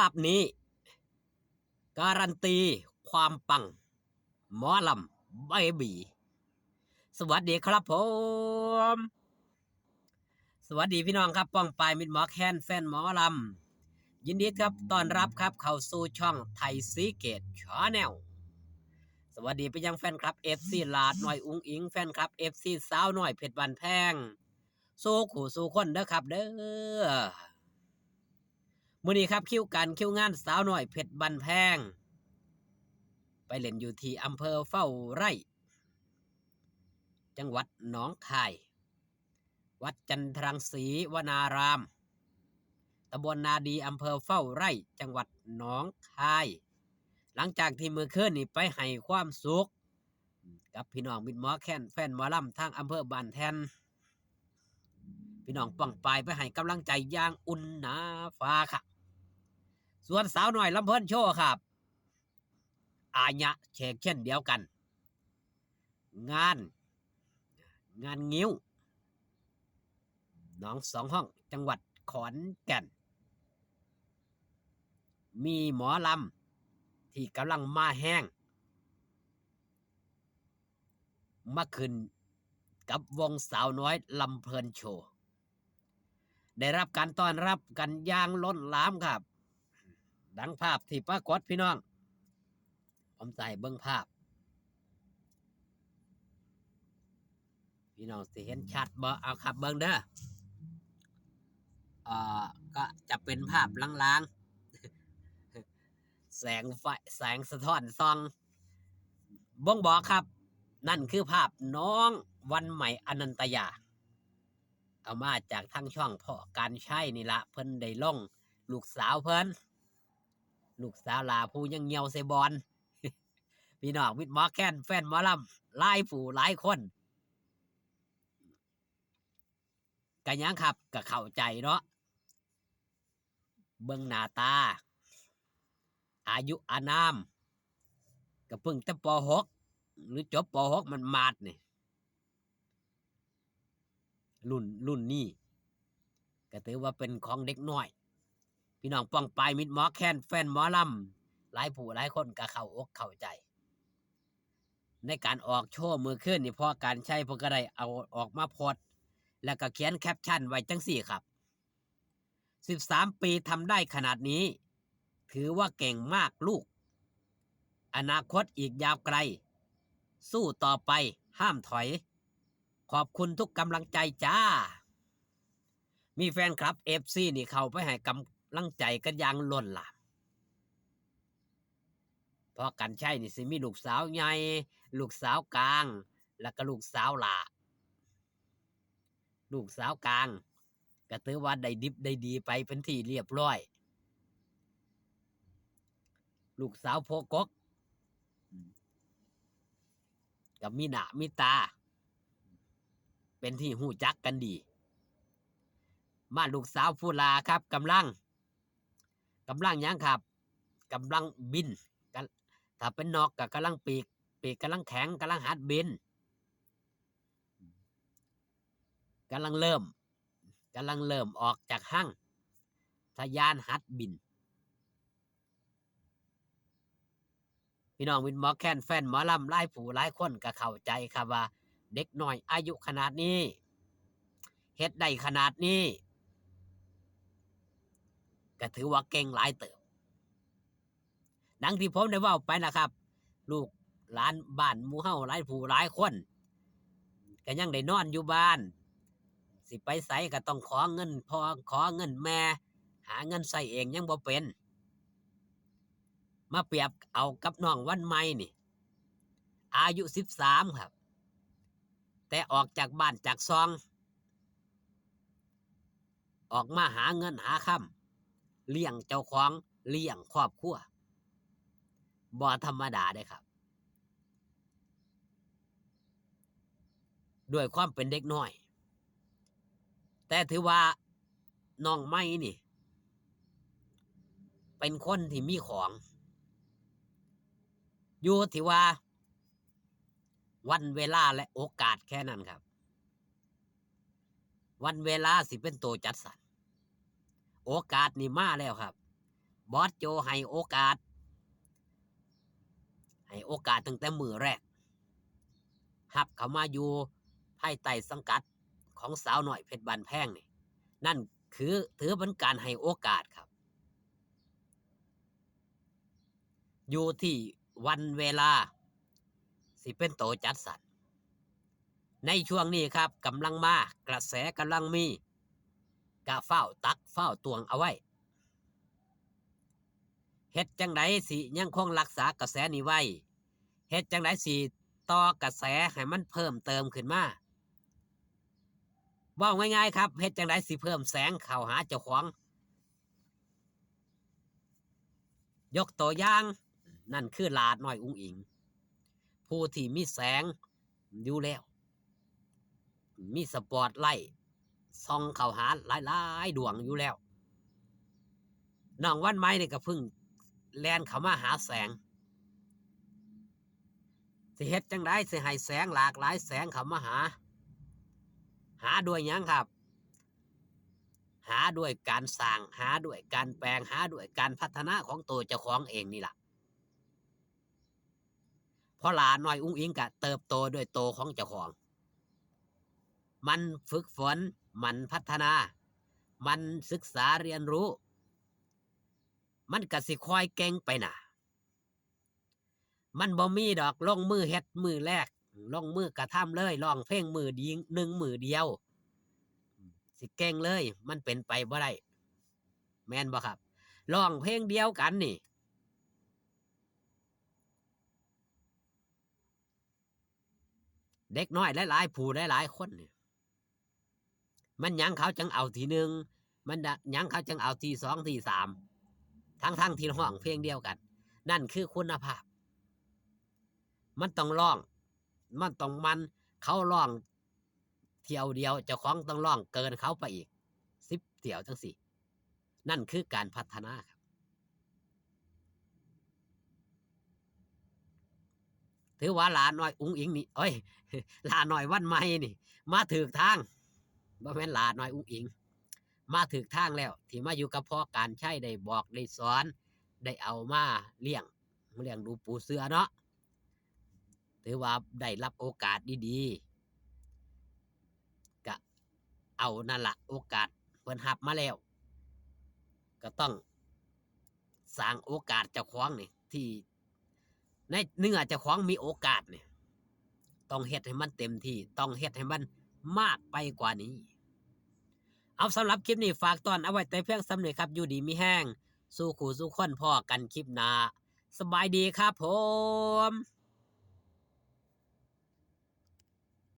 าพนี้การันตีความปังหมอลำใบบีสวัสดีครับผมสวัสดีพี่น้องครับป้องปายมิดหมอแคนแฟนหมอลำยินดีครับต้อนรับครับเข้าสู่ช่องไทยซีเกตชาแนลสวัสดีไปยังแฟนคลับ FC ลาดหน่อยอุ้งอิงแฟนคลับ FC สาวหน่อยเพชรบันแพงสู้ขู่สู้คนเด้อครับเด้อมื้อนี้ครับคิวงานสาวหน่อยเพชรบันแพงไปเล่นอยู่ที่อำเภอเฝ้าไร่จังหวัดหนองคายวัดจันทรังสีวนารามตำบลนาดีอำเภอเฝ้าไร่จังหวัดหนองคายหลังจากที่มือคืนนี่ไปให้ความสุขกับพี่น้องมิตรหมอแค้นแฟนหมอลำทางอำเภอบ้านแทนพี่น้องป้องปายไปให้กำลังใจอย่างอุ่นหนาฟ้าค่ะส่วนสาวหน่อยลำเพิ่นโชว์ครับอาญะเชกเช่นเดียวกันงานงิ้วหนองสองห้องจังหวัดขอนแก่นมีหมอลำที่กำลังมาแห้งมาขึ้นกับวงสาวน้อยลำเพลินโชว์ได้รับการต้อนรับกันอย่างล้นหลามครับดังภาพที่ปรากฏพี่น้องผมใส่เบิ้งภาพพี่น้องสิเห็นชัดบ่เอาครับเบิ้งเด้อก็จะเป็นภาพลางๆแสงไฟแสงสะท้อนส่องบ่งบอกครับนั่นคือภาพน้องวันใหม่อนันตยาเอามาจากทั้งช่องพ่อการใช้นี่ละเพิ่นได้ลงลูกสาวเพิ่นลูกสาวลาผู้ยังเงียวเซบอลพี่น้องมิดหมอแค้นแฟนหมอลำหลายผู้หลายคนกันยังครับก็เข้าใจเนาะเบิ่งหน้าตาอายุอานามก็เพิ่งแต่ป .6 หรือจบป .6 มันมาดนี่รุ่นนี้ก็ถือว่าเป็นของเด็กน้อยพี่น้องป้องปายมิดหมอแค้นแฟนหมอลำหลายผู้หลายคนก็เข้าอกเข้าใจในการออกโชว์มือขึ้นนี่พอการใช้พวกก็ได้เอาออกมาโพสต์แล้วก็เขียนแคปชั่นไว้จังสี่ครับ13 ปีทำได้ขนาดนี้ถือว่าเก่งมากลูกอนาคตอีกยาวไกลสู้ต่อไปห้ามถอยขอบคุณทุกกำลังใจจ้ามีแฟนคลับ FC นี่เข้าไปให้กำลังใจกันอย่างล้นหลามเพราะกันใช่นี่สิมีลูกสาวใหญ่ลูกสาวกลางแล้วก็ลูกสาวหล่าลูกสาวกลางก็ถือว่าได้ดิบได้ดีไปเป็นที่เรียบร้อยลูกสาวโพกกกับมีหน้ามีตาเป็นที่หู้จักกันดีมาลูกสาวผู้ลาครับกำลังยังครับกำลังบินถ้าเป็นนกก็กำลังปีกกำลังแข็งกำลังหัดบินกำลังเริ่มออกจากห้างทะยานหัดบินพี่น้องวินหมอแค้นแฟนหมอลำหลายผู้หลายคนก็เข้าใจครับว่าเด็กน้อยอายุขนาดนี้เฮ็ดได้ขนาดนี้ก็ถือว่าเก่งหลายเติบดังที่ผมได้เว้าไปนะครับลูกหลานบ้านหมู่เฮาหลายผู้หลายคนก็ยังได้นอนอยู่บ้านสิไปไสก็ต้องขอเงินพ่อขอเงินแม่หาเงินใส่เองยังบ่เป็นมาเปรียบเอากับน้องวันใหม่นี่อายุ13ครับแต่ออกจากบ้านจากซองออกมาหาเงินหาค่ำเลี้ยงเจ้าของเลี้ยงครอบครัวบ่ธรรมดาเด้ครับด้วยความเป็นเด็กน้อยแต่ถือว่าน้องไม่นี่เป็นคนที่มีของอยู่ที่ว่าวันเวลาและโอกาสแค่นั้นครับวันเวลาสิเป็นตัวจัดสรรโอกาสนี่มาแล้วครับ บอสโจให้โอกาสตั้งแต่มือแรกหับเขามาอยู่ภายใต้สังกัดของสาวหน่อยเพชรบานแพงนี่นั่นคือถือเป็นการให้โอกาสครับอยู่ที่วันเวลาสิเป็นโตจัดสรรในช่วงนี้ครับกำลังมากระแสกำลังมีกะเฝ้าตักเฝ้าตวงเอาไว้เฮ็ดจังไดสิยังคงรักษากระแสนี้ไว้เฮ็ดจังไดสิต่อกระแสให้มันเพิ่มเติมขึ้นมาเว้าง่ายๆครับเฮ็ดจังไดสิเพิ่มแสงเข้าหาเจ้าของยกตัวอย่างนั่นคือหลาดน้อยอุ้งอิงผู้ที่มีแสงอยู่แล้วมีสปอตไลท์ส่องเข้าหาหลายๆดวงอยู่แล้วน้องวันใหม่นี่ก็เพิ่งแล่นเข้ามาหาแสงสิเฮ็ดจังไดสิให้แสงหลากหลายแสงเข้ามาหาด้วยหยังครับหาด้วยการสร้างหาด้วยการแปลงหาด้วยการพัฒนาของตัวเจ้าของเองนี่ล่ะเพราะหลาน้อยอุ้งอิงก็เติบโตด้วยโตของเจ้าของมันฝึกฝนมันพัฒนามันศึกษาเรียนรู้มันก็สิค่อยเก่งไปน่ะมันบ่มีดอกลงมือเฮ็ดมือแรกลงมือกระทำเลยร้องเพลงมือดี1มือเดียวสิเก่งเลยมันเป็นไปบ่ได้แม่นบ่ครับร้องเพลงเดียวกันนี่เด็กน้อยหลายๆผู้หลายๆคนนี่มันหยังเขาจังเอาที่1มันหยังเขาจังเอาที่2ที่3ทั้งที่ร้องเพลงเดียวกันนั่นคือคุณภาพมันต้องร้องมันต้องเขาร้องเที่ยวเดียวเจ้าของต้องร้องเกินเขาไปอีก10เที่ยวจังซี่นั่นคือการพัฒนาครับถือว่าหลาน้อยอุ๋งอิงนี่เอ้ย หลาน้อยวันใหม่นี่มาถูกทางบ่แม่นหลาน้อยอุ๋งอิงมาถูกทางแล้วที่มาอยู่กับพ่อการใช้ได้บอกได้สอนได้เอามาเลี้ยงดูปูเสือเนาะถือว่าได้รับโอกาสดีๆก็เอานั่นล่ะโอกาสเพิ่นรับมาแล้วก็ต้องสร้างโอกาสเจ้าของนี่ที่ในเนื้อเจ้าของมีโอกาสนี่ต้องเฮ็ดให้มันเต็มที่ต้องเฮ็ดให้มันมากไปกว่านี้เอาสำหรับคลิปนี้ฝากตอนเอาไว้แต่เพียงส่ำนี้ครับอยู่ดีมีแห้งสู้ขู่สู้คนพ่อกันคลิปหน้าสบายดีครับผม